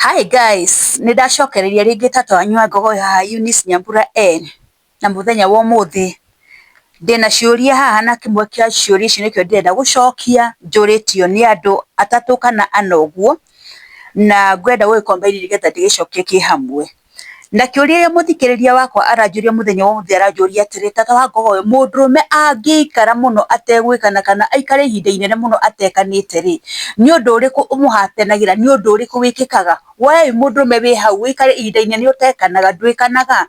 Hi guys, nindacokeriria ringi tata wanyu wa Ngogoyo haha Eunice Nyambura N na muthenya wa umuthi ndina ciuria haha na kimwe kia ciuria ici nikio ndirenda gucokia njuritio ni andu atatu kana ana uguo na ngwenda gugikombaini nigetha ndigicokie ki hamwe na kiuria muthikiriria wakwa aranjuria muthenya wa umuthi aranjuria atiri tata wa Ngogoyo mundurume angiikara muno ategwikana kana aikare ihinda inene muno atekanite ri ni undu uriku umuhatenagira ni undu uriku wikikaga we mundurume wi hau wikare ihinda inene utekanaga ndwikanaga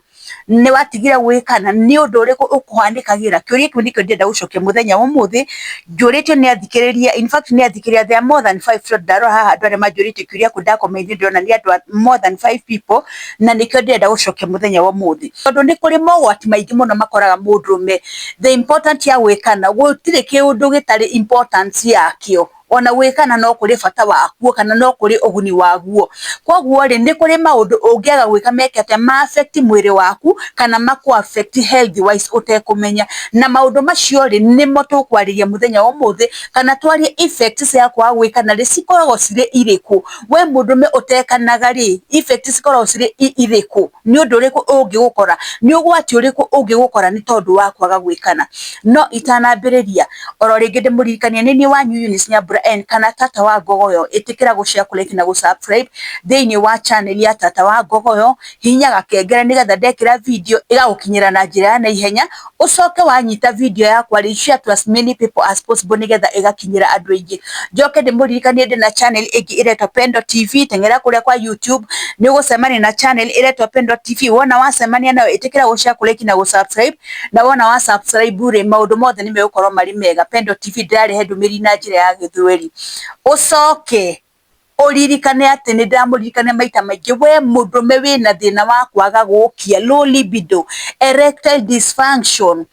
ni watigira gwikana ni undu uriku ukuhanikagira kiuria kiu nikio ndenda gucokia muthenya wa umuthi njuritio ni athikiriria in fact ni athikiriria there are more than 5 ndaro haha andu aria manjuritio kiuria ku ndakomeithio ndona ni andu more than 5 people na nikio ndenda gucokia muthenya wa umuthi tondu ni kuri mogwati maingi muno makoraga mundurume the important ya gwikana gutire kiundu gitari importance yakio ona gwikana no kuri bata wakuo kana no kuri uguni waguo koguo ri ni kuri maundu ungiaga gwika mekete ma affect mwiri waku kana maku affect health wise utekumenya na maundu macio ri nimo tukwariria muthenya wa umuthi kana twarie effects ya kwa gwikana ri cikoragwo cire iriku we mundume utekanaga ri effects cikoragwo cire iriku ni undu uriku ungigukora ni ugwati uriku ungigukora ni tondu wa kwaga gwikana no itanambiriria oro ringi ndimuririkania ni wanyu Eunice Nyambura N kana tata wa Ngogoyo itikira gushare like na gusubscribe thiini wa channel ya tata wa Ngogoyo hinyaga kengere nigetha ndekira video igagukinyira na njira na ihenya ucoke wanyita video yakwa ri share to as many people as possible nigetha igakinyira andu aingi njoke ndimuririkanie ndi na channel ingi iretwa Pendo TV tengera kuria kwa YouTube ni gucemania na channel iretwa Pendo TV wona wacemania nayo itikira gushare like na gusubscribe na wona wa subscribe ri maundu mothe ni megukorwo mari mega Pendo TV ndari ndumiri na njira ya githweri ucoke uririkane ati ni ndamuririkane maita maingi we mundume wina thina wa kwaga gukia low libido erectile dysfunction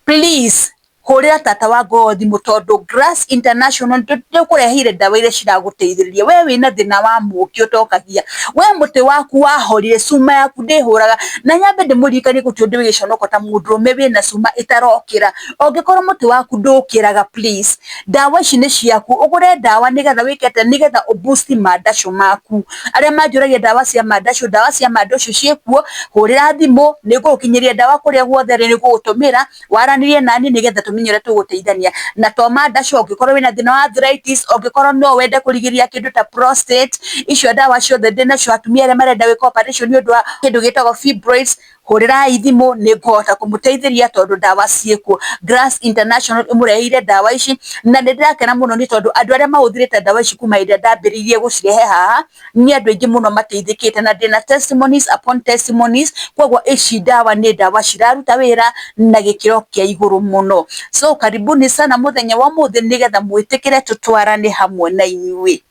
please hurira tata wa Ngogoyo thimu tondu Grass International ndukurehire ndawa iria ciraguteithiriria we wina thina wa muki utokagia we muti waku wahorire cuma yaku ndihuraga na nyambe ndimuririkanie guti undu wigiconoko ta mundurume wina cuma itarokira ungikorwo muti waku ndukiraga please ndawa ici ni ciaku ugure ndawa nigetha wikete nigetha uboost mandacio maku aria manjuragia ndawa cia mandacio ciekuo hurira thimu nigukinyiria ndawa kuria guothe ri nigugutumira waranirie nani nigetha tumenyere tuguteithania na to mandacio ungikorwo wina thina wa arthritis ungikorwo no wende kurigiria kindu ta prostate icio ndawa ciothe ndinacio atumia aria marenda gwika operation ni undu wa kindu gitagwo fibroids hurira ithimu niguhota kumuteithiria tondu ndawa ciekuo Grass International imureheire ndawa ici na ndirakena muno ni tondu andu aria mahuthirite ndawa ici kuma ida ndambiririe gucirehe haha ni andu aingi muno mateithikite na ndina testimonies upon testimonies koguo ici ndawa ni ndawa ciraruta wira na gikiro kia iguru muno so karibuni sana muthenya wa muthi nigetha mwitikire tutwarane hamwe na inyui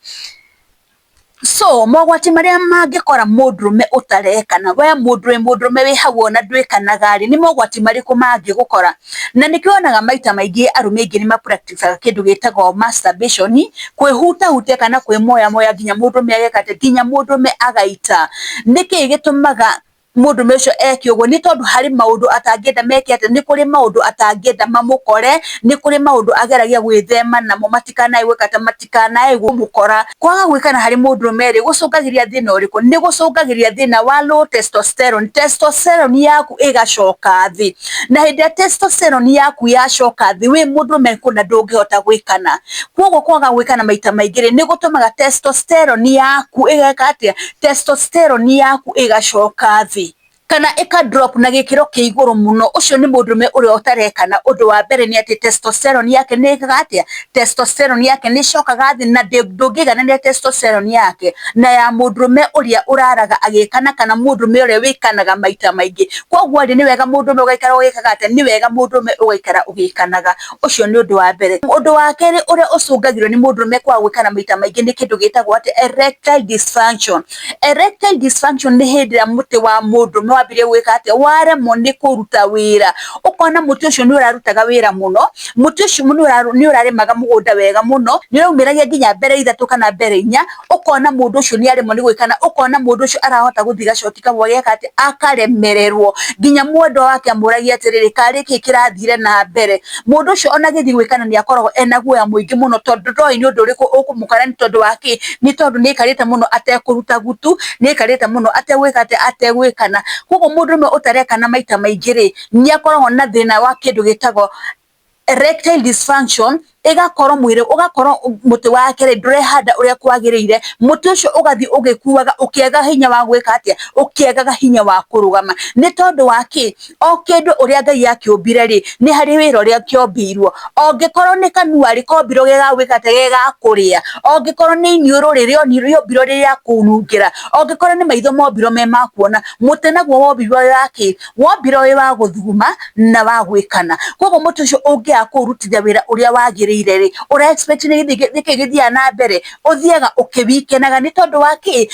so mogwati maria mangikora mundurume utarekana we mundurume wi hau na ndwikanaga ri ni mogwati mariku mangigukora na nikionaga maita maingi arume ingi ni ma practice kindu gitagwo masturbation kwihuta kana kwimoya nginya mundurume agekate nginya mundurume agaita niki gitumaga mundurume ucio eki uguo ni tondu hari maundu atangienda mekete ni kuri maundu atangienda mamukore ni kuri maundu ageragia gwithema namo matikanaigwe kata matikanaigwe mukora kwaga gwikana hari mundurume ri gucungagiria thina uriku ni gucungagiria thina wa low testosterone yaku igacoka thi na hindi ya testosterone yaku yacoka thi wi mundurume kuna ndungihota gwikana koguo kwaga gwikana maita maingi ni gutumaga testosterone yaku igeka atia testosterone yaku igacoka thi kana eka drop na gikiro kia iguru muno ucio ni mundurume uria utarekana undu wa mbere ni ati testosterone yake ni gatia testosterone yake ni cokaga thi na ndungigana ni testosterone yake na ya mundurume uria uraraga agikana kana mundurume uria wikanaga maita maingi koguo ni wega mundurume ugaikara ugikaga ati ni wega mundurume ugaikara ugikanaga ucio ni undu wa mbere undu wa keri uria ucungagirwo ni mundurume kwa gwikana maita maingi ni kindu gitagwo ati erectile dysfunction ni hindi ya muti wa mundurume wambire gwika atia waremwo ni kuruta wira ukona muti ucio ni urarutaga wira muno muti ucio ni uraremaga mugunda wega muno ni urumiragia nginya mbere 3 kana mbere 4 ukona mundu ucio ni aremwo ni gwikana ukona mundu ucio arahota guthiga shoti kamwe geka ati akaremererwo nginya mwendo wake amuragia atiriri kari kirathire na mbere mundu ucio ona githi gwikana ni akoragwo ena guoya muingi muno tondu ndoi ni undu uriku ukumukana ni tondu wake ni tondu ni karite muno atekuruta gutu ni karite muno ategwika ati ategwikana koguo mundu me utarekana maita maingiri ni akoragwo na thina wa kindu gitagwo erectile dysfunction igakorwo mwire ugakorwo muti wake ndurehanda uria kwagirire muti ucio ugathi ugikuaga ukiega hinya wa gwika atia ukiegaga hinya wa kurugama ni tondu wake o kindu uria Ngai akiumbire ri ni hari wira uria kiombirwo ongikorwo ni kanua rikombirwo gega gwika ati gega kuria ongikorwo ni iniuru ririo niriombirwo riria kunungira ongikorwo ni maitho mombirwo me makuona muti naguo wombirwo wake wombirwo wi wa guthuma na wa gwikana koguo muti ucio ungia kurutithia wira uria wagirire ura expect ni githia na mbere uthiaga ukibikenaga ni tondu wake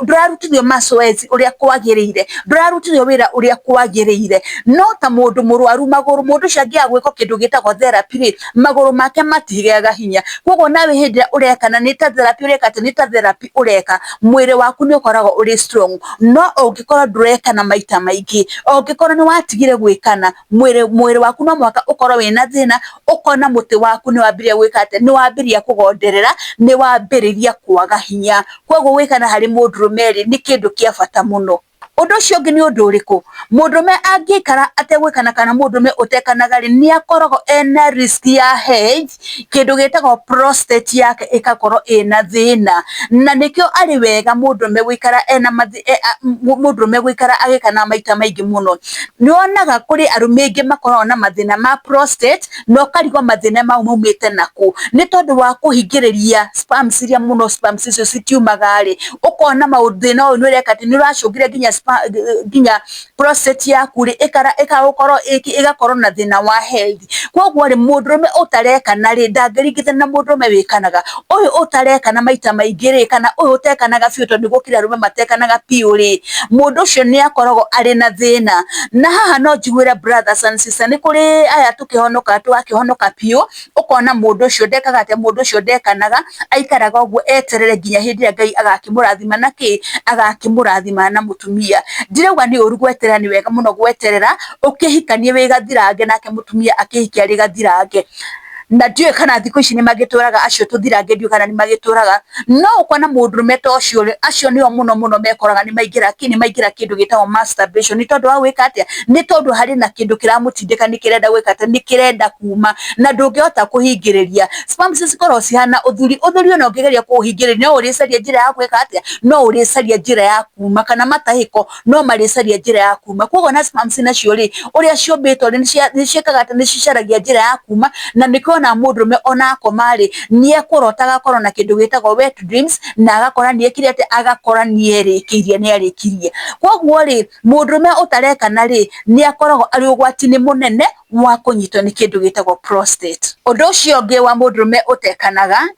ndurarutithio mazoezi uria kwagirire ndurarutithio wira uria kwagirire no ta mundu murwaru maguru mundu cangia gwiko kindu gitagwo therapy maguru make matigeaga hinya koguo nawe hindi urekana ni ta therapy ureka ni ta therapy ureka mwire waku ni ukoragwo uri strong no ungikorwo ndurekana maita maingi ungikorwo ni watigire gwikana mwire waku no mwaka ukorwo wina thina ukona muti waku ni wambiria gwika ati ni wambiria kugonderera ni wambiriria kwaga hinya koguo wikana hari mundurume ni kindu kia bata muno undu ucio ngi ni undu uriku mundurume angikara ategwikana kana mundurume utekanaga ri ni akoragwo ena risk ya health kindu gitagwo prostate yake ikakorwo ina thina na nikio ari wega mundurume gwikara ena mundurume gwikara agikana maita maingi muno ni onaga kuri arume ingi makorwo na mathina ma prostate no karigwo mathina mau maumite naku ni tondu wa kuhingiriria sperms iria muno sperms icio citiumaga ri ukona maudhina uyu ni reka ati ni uracungire ginya prostate yaku ri ikagukorwo igakorwo na thina wa health koguo ri mundurume utarekana ri ndangirigithana na mundurume wikanaga uyu utarekana maita maingi ri kana uyu utekanaga biu tondu gukira arume matekanaga piu ri mundu ucio ni akoragwo ari na thina na haha no njiguire brothers and sisters ni kuri aya tukihonoka twakihonoka piu ukona mundu ucio ndekaga ati mundu ucio ndekanaga aikaraga uguo eterere nginya hindi ya Ngai agakimurathima naki agakimurathima na mutumia ndirauga ni uru gweterera ni wega muno gweterera ukihikanie wi gathirange nake mutumia akihikia ri gathirange na ndiwe kana thiko ici ni magituraga acio tuthirange ndiwe kana ni magituraga no ukona mundurume to ucio acio nio muno mekoraga ni maingira kindu gitagwo masturbation ni tondu wa gwika atia ni tondu hari na kindu kiramutindika ni kirenda gwika atia ni kirenda kuma na ndungihota kuhingiriria sperms cikorwo cihana uthuri no ngigeria kuhingiriria no uricaria njira ya gwika atia no uricaria njira ya kuma kana matahiko no maricaria njira ya kuma koguo na sperms nacio ri uria ciumbitwo ni ciekaga ati ni cicaragia njira ya kuma na niko na mundurume ona akomari ni ekurotaga korwo na kindu gitagwo wet dreams na agakora ni ekire ati agakora ni erikirie koguo ri mundurume utarekana ri ni akoragwo ari ugwati-ini munene wa kunyitwo ni kindu gitagwo prostate undu ucio ngi wa mundurume utekanaga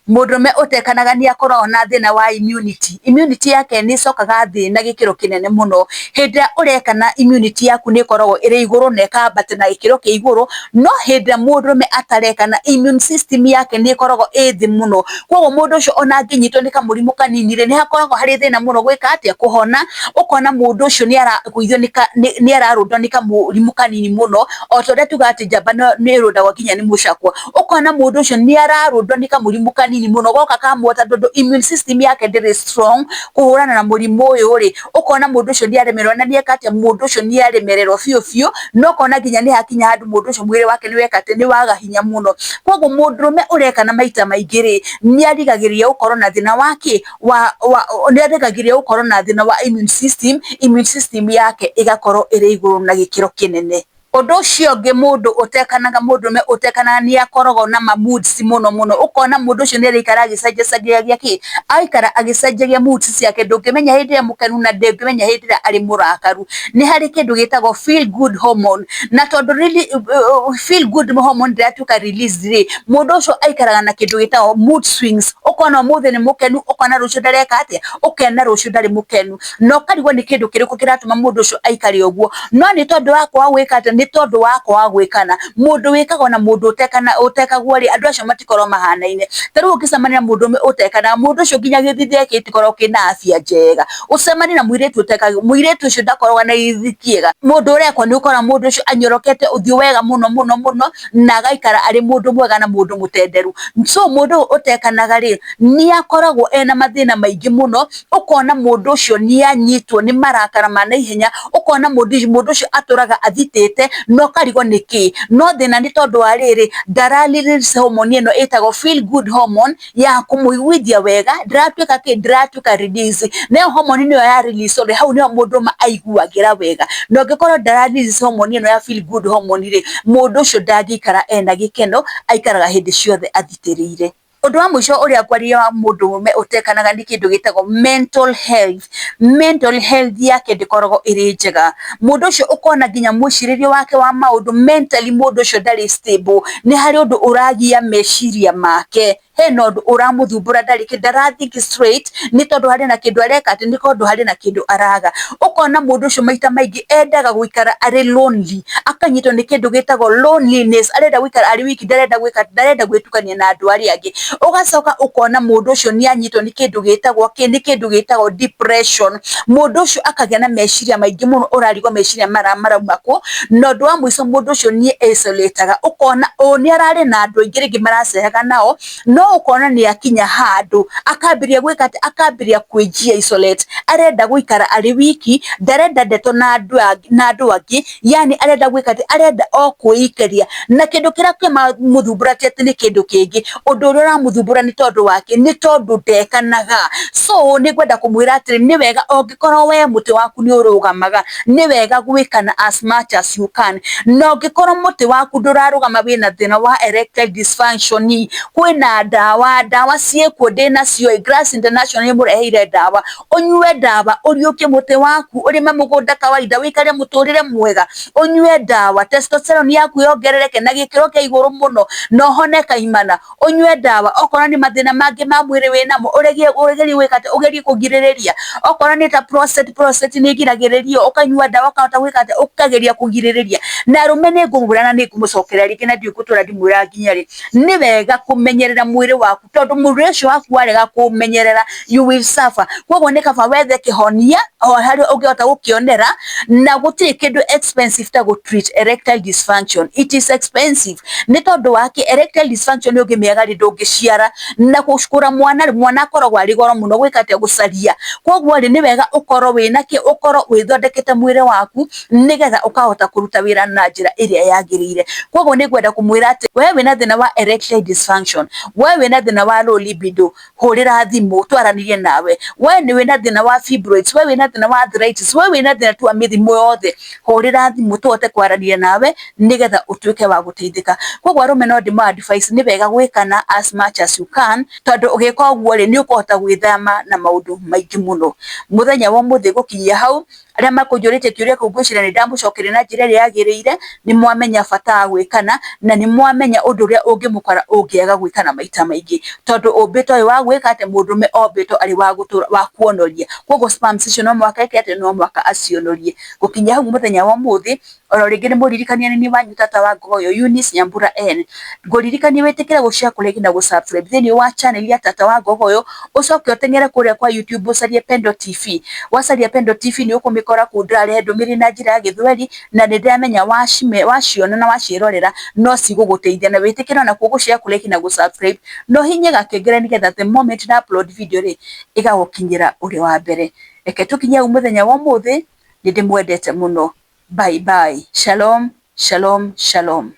mundurume utekanaga ni akoragwo na thina wa immunity yake ni cokaga thi na gikiro kinene muno hindi urekana immunity yaku ni koragwo iri iguru na ikambate na gikiro ki iguru no hindi mundurume atarekana immune system yake ni koragwo ithi muno koguo mundu ucio ona nginyitwo ni kamurimu kanini ri ni hakoragwo hari thina muno gwika atia kuhona ukona mundu ucio ni arakuithio ni ararundwa ni kamurimu kanini muno o tondu tuga ati njamba ni rundagwo nginya ni mucakwa ukona mundu ucio ni ararundwa ni kamurimu kanini muno goka kamwota tondu immune system yake ndiri strong kuhurana na murimu uyu ri ukona mundu ucio ni aremererwo na ni ekatia mundu ucio ni aremererwo fiu no kona nginya ni hakinya handu mundu ucio mwire wake ni wekate ni waga hinya muno koguo mundurume urekana maita maingi ri ni arigagiria ukorwo na thina wake ni arigagiria ukorwo na thina wa immune system yake igakorwo iri iguru na gikiro kinene Undu ucio ungi mundu utekanaga mundume utekanaga ni akoragwo na moods muno ukona mundu ucio ni arikara agicenjagia ki aikara agicenjagia moods ciake ndungimenya hindi ya mukenu na ndungimenya hindi ya ari murakaru. Ni hari kindu gitagwo feel good hormone na tondu really feel good hormone ndiratuka release ri mundu ucio aikaraga na kindu gitagwo mood swings. Ukona umuthi ni mukenu ukona rucio ndareka atia ukena rucio ndari mukenu no karigwo ni kindu kiriku kiratuma mundu ucio aikare uguo no ni tondu wakwa gwika atia ni tondu wakwa gwikana mundu wikagwo na mundu utekagwo ri andu acio matikorwo mahanaine. Taru ukicemania mundu utekana mundu ucio nginya githithia gitikorwo kina afya njega ucemania na muiritu utekaga muiritu ucio ndakorwo na ithikiega mundu urekwa ni ukora mundu ucio anyorokete uthio wega muno na agaikara ari mundu mwega na mundu mutenderu. So mundu utekanaga ri ni akoragwo ena mathina maingi muno ukona mundu ucio ni anyitwo ni marakara mana ihenya ukona mundu ucio aturaga athitete no karigwo niki no thina ni tondu wa riri release hormone ino itagwo feel good hormone ya kumuiguithia wega ndiratuika release nayo hormone ino ya release ore hau ni mundu aiguagira wega no ngikoro release hormone ino ya feel good hormone ri mundu ucio ndangikara ena gikeno aikaraga hindi ciothe athitiriire. Undu wa mwisho uria kwaria wa mundu me utekanaga ni kindu gitagwo mental health. Mental health yake ndikoragwo iri njega mundu ucio ukona nginya mwiciririo wake wa maundu mentally mundu ucio ndari stable ni hari undu uragia meciria make hena undu uramuthumbura ndarathink straight ni tondu hari na kindu areka ati ni tondu hari na kindu araga ukona mundu ucio maita maingi endaga guikara ari lonely akanyitwo ni kindu gitagwo loneliness arenda guikara ari wiki ndarenda gwitukania na andu ari angi ugacoka ukona mundu ucio ni anyitwo ni kindu gitagwo depression mundu ucio akagia na meciria maingi muno urarigwo meciria marauma ku no ndu wa mwiso mundu ucio ni isolateaga ukona ni arari na andu aingi ringi maracehaga nao no ukona ni akinya handu akambiria gwika ati akambiria kwijia isolate arenda guikara ari wiki ndarenda ndeto na andu angi yani arenda gwika ati arenda o kuikeria na kindu kiria muthumbura ati ni kindu kingi undu uria muthumbura ni tondu wake ni tondu ndekanaga. So ni gwenda kumwira ati ni wega ongikorwo we muti waku ni urugamaga ni wega gwikana as much as you can no ongikorwo muti waku ndurarugama wina thina wa erectile dysfunction kwina dawa ciekuo ndinacio Grass International mureheire dawa unyue dawa uriuke muti waku urime mugunda kawaida wikare muturire mwega unyue dawa testosterone yaku yongerereke na gikiro kia iguru muno no hone kaimana unyue dawa okora ni mathina mangi ma mwiri winamo uregerie wikate ugerie kugiririria okora ni ta prostate ni giragiririo ukanyua dawa ukahota wikate ukageria kugiririria na rumene ngumburana ni ngumucokerera ringi na ndikutura ndimwira nginyari ni wega kumenyerera mwiri waku tondu mwiri ucio waku warega kumenyerera you will suffer koguo ni kaba wethe kihonia o hari ungihota gukionera na gutiri kindu expensive ta go treat erectile dysfunction. It is expensive ni tondu wake erectile dysfunction ungimiaga ri ndungiciara na gushukura mwana akoragwo ari goro muno gwikate gucaria koguo ri ni wega ukorwo wina ki ukorwo withondekete mwiri waku nigetha ukahota kuruta wira na njira iria yagirire. Koguo ni gwenda kumwira ati we wina thina wa erectile dysfunction we wina thina wa low libido hurira thimu twaranirie nawe we ni wina thina wa fibroids we wina thina wa arthritis we wina thina tu mithimo yothe hurira thimu tuote kwaranirie nawe nigetha utuike wa guteithika. Koguo arume no ndimo advice ni wega gwikana as much as you can tondu ugika uguo ri ni ukuhota gwithama na maundu maingi muno. Muthenya wa muthi gukinyia hau aria makunjurite kiuria kungwicira ni ndamucokeria na njira iria yagiriire ni mwamenya bata gwikana na ni mwamenya undu uria ungimukora ungiaga gwikana maita maingi tondu umbito uyu wa gwika ati mundume ombito ari wa gutura wa kuonoria koguo sperm cicio no mwaka eke ati no mwaka acionorie. Gukinya hau muthenya wa muthi oro ringi ni muririkania ni wanyu tata wa Ngogoyo Eunice Nyambura N nguririkania witikire gushare kuregi na gusubscribe thini wa channel ya tata wa Ngogoyo ucoke utengere kuria kwa YouTube ucarie Pendo TV wacaria Pendo TV ni ukumikora kundrare ndumiri na njira ya githweri na ni ndamenya waciona na wacirorera no ciguguteithia na witikire na kugushare kuregi na gusubscribe no hinye gakengere nigetha the moment na upload video ri igagukinyira uri wa mbere. Reke tukinye umuthenya wa muthi ni ndimwendete muno. Bye bye. Shalom, shalom, shalom.